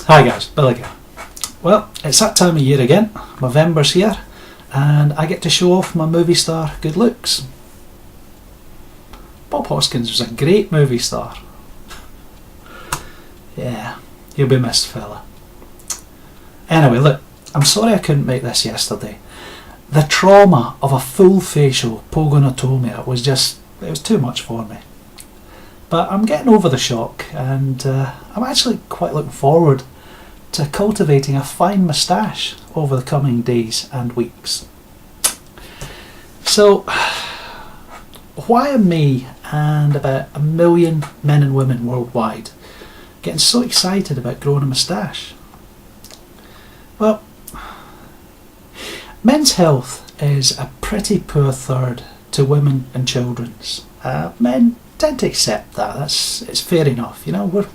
Hi guys, Bill again. Well, it's that time of year again. Movember's here, and I get to show off my movie star good looks. Bob Hoskins was a great movie star. Yeah, you'll be missed, fella. Anyway, look, I'm sorry I couldn't make this yesterday. The trauma of a full facial pogonatomia was it was too much for me. But I'm getting over the shock, and I'm actually quite looking forward to cultivating a fine moustache over the coming days and weeks. So, why are me and about 1 million men and women worldwide getting so excited about growing a moustache? Well, men's health is a pretty poor third to women and children's. Men tend to accept that. It's fair enough. You know,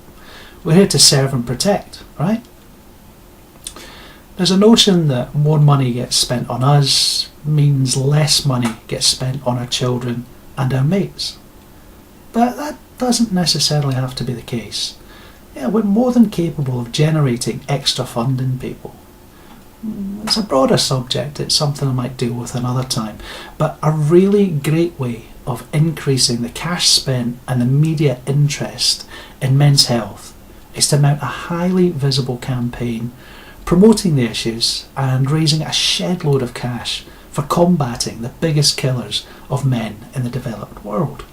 we're here to serve and protect, right? There's a notion that more money gets spent on us means less money gets spent on our children and our mates. But that doesn't necessarily have to be the case. Yeah, we're more than capable of generating extra funding, people. It's a broader subject, it's something I might deal with another time, but a really great way of increasing the cash spent and the media interest in men's health is to mount a highly visible campaign promoting the issues and raising a shed load of cash for combating the biggest killers of men in the developed world.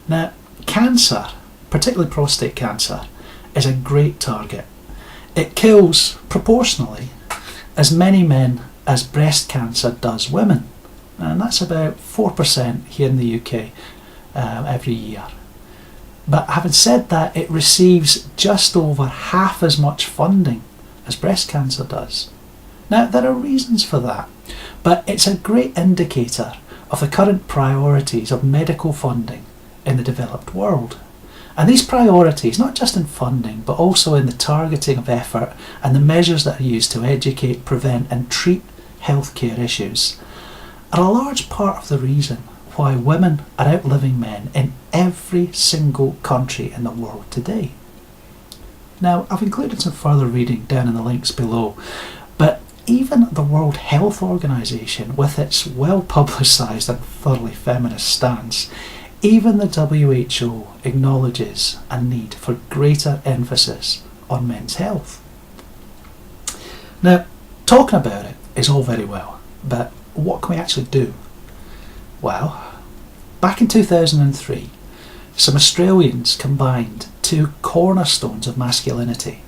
Now, cancer, particularly prostate cancer, is a great target. It kills proportionally as many men as breast cancer does women, and that's about 4% here in the UK every year. But having said that, it receives just over half as much funding as breast cancer does. Now, there are reasons for that, but it's a great indicator of the current priorities of medical funding in the developed world. And these priorities, not just in funding, but also in the targeting of effort and the measures that are used to educate, prevent and treat healthcare issues, are a large part of the reason why women are outliving men in every single country in the world today. Now, I've included some further reading down in the links below, but even the World Health Organization, with its well-publicised and thoroughly feminist stance, even the WHO acknowledges a need for greater emphasis on men's health. Now, talking about it is all very well, but what can we actually do? Well, back in 2003, some Australians combined two cornerstones of masculinity: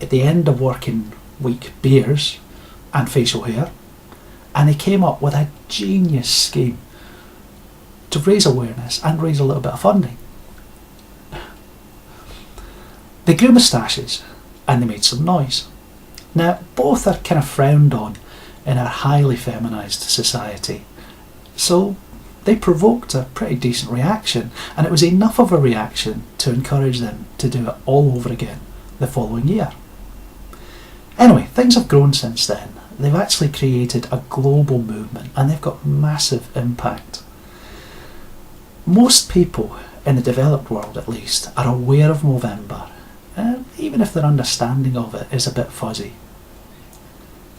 at the end of working week beers and facial hair, and they came up with a genius scheme to raise awareness and raise a little bit of funding. They grew moustaches and they made some noise. Now, both are kind of frowned on in our highly feminised society, so they provoked a pretty decent reaction, and it was enough of a reaction to encourage them to do it all over again the following year. Anyway, things have grown since then. They've actually created a global movement and they've got massive impact. Most people in the developed world, at least, are aware of Movember, even if their understanding of it is a bit fuzzy.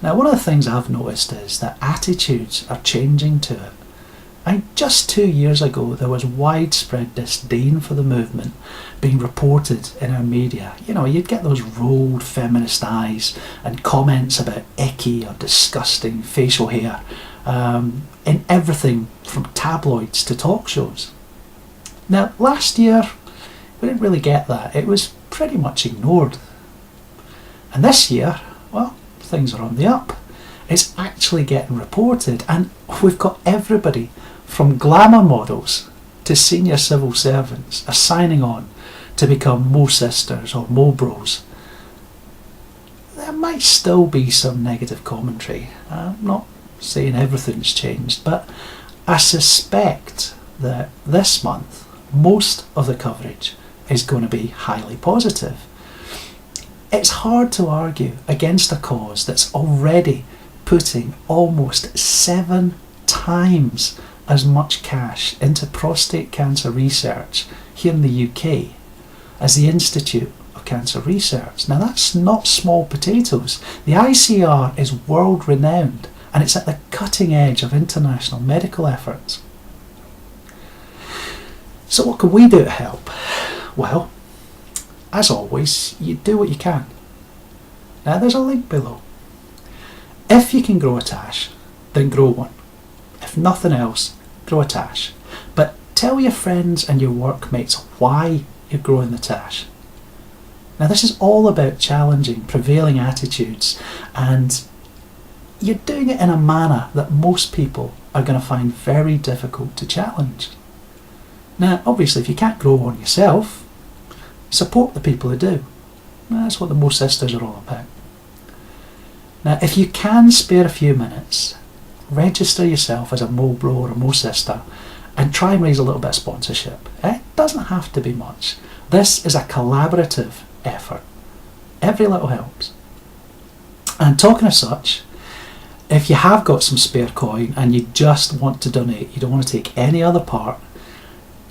Now, one of the things I've noticed is that attitudes are changing to it. Just 2 years ago, there was widespread disdain for the movement being reported in our media. You know, you'd get those rolled feminist eyes and comments about icky or disgusting facial hair in everything from tabloids to talk shows. Now, last year, we didn't really get that. It was pretty much ignored. And this year, well, things are on the up. It's actually getting reported, and we've got everybody from glamour models to senior civil servants are signing on to become Mo Sisters or Mo Bros. There might still be some negative commentary. I'm not saying everything's changed, but I suspect that this month most of the coverage is going to be highly positive. It's hard to argue against a cause that's already putting almost 7 times as much cash into prostate cancer research here in the UK as the Institute of cancer research. Now that's not small potatoes. The ICR is world renowned and it's at the cutting edge of international medical efforts. So what can we do to help? Well, as always, you do what you can. Now there's a link below. If you can grow a tash, then grow one. If nothing else, grow a tash. But tell your friends and your workmates why you're growing the tash. Now this is all about challenging prevailing attitudes, and you're doing it in a manner that most people are going to find very difficult to challenge. Now obviously if you can't grow one yourself, support the people who do. That's what the Mo Sisters are all about. Now if you can spare a few minutes, register yourself as a Mo Bro or a Mo Sister and try and raise a little bit of sponsorship. It doesn't have to be much. This is a collaborative effort. Every little helps. And talking of such, if you have got some spare coin and you just want to donate, you don't want to take any other part,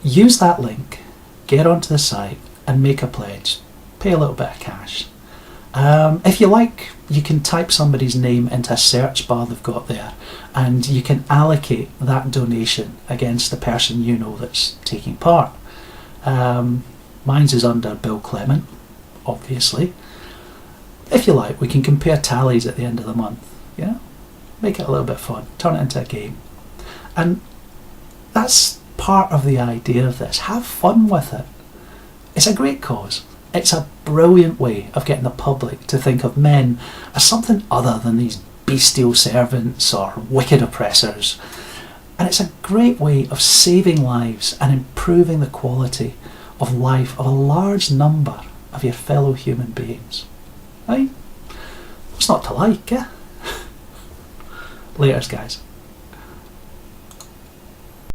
use that link, get onto the site and make a pledge. Pay a little bit of cash. If you like, you can type somebody's name into a search bar they've got there and you can allocate that donation against the person you know that's taking part. Mine's is under Bill Clement, obviously. If you like, we can compare tallies at the end of the month. Yeah, make it a little bit fun, turn it into a game. And that's part of the idea of this. Have fun with it. It's a great cause. It's a brilliant way of getting the public to think of men as something other than these bestial servants or wicked oppressors. And it's a great way of saving lives and improving the quality of life of a large number of your fellow human beings. Right? What's not to like, eh? Laters, guys.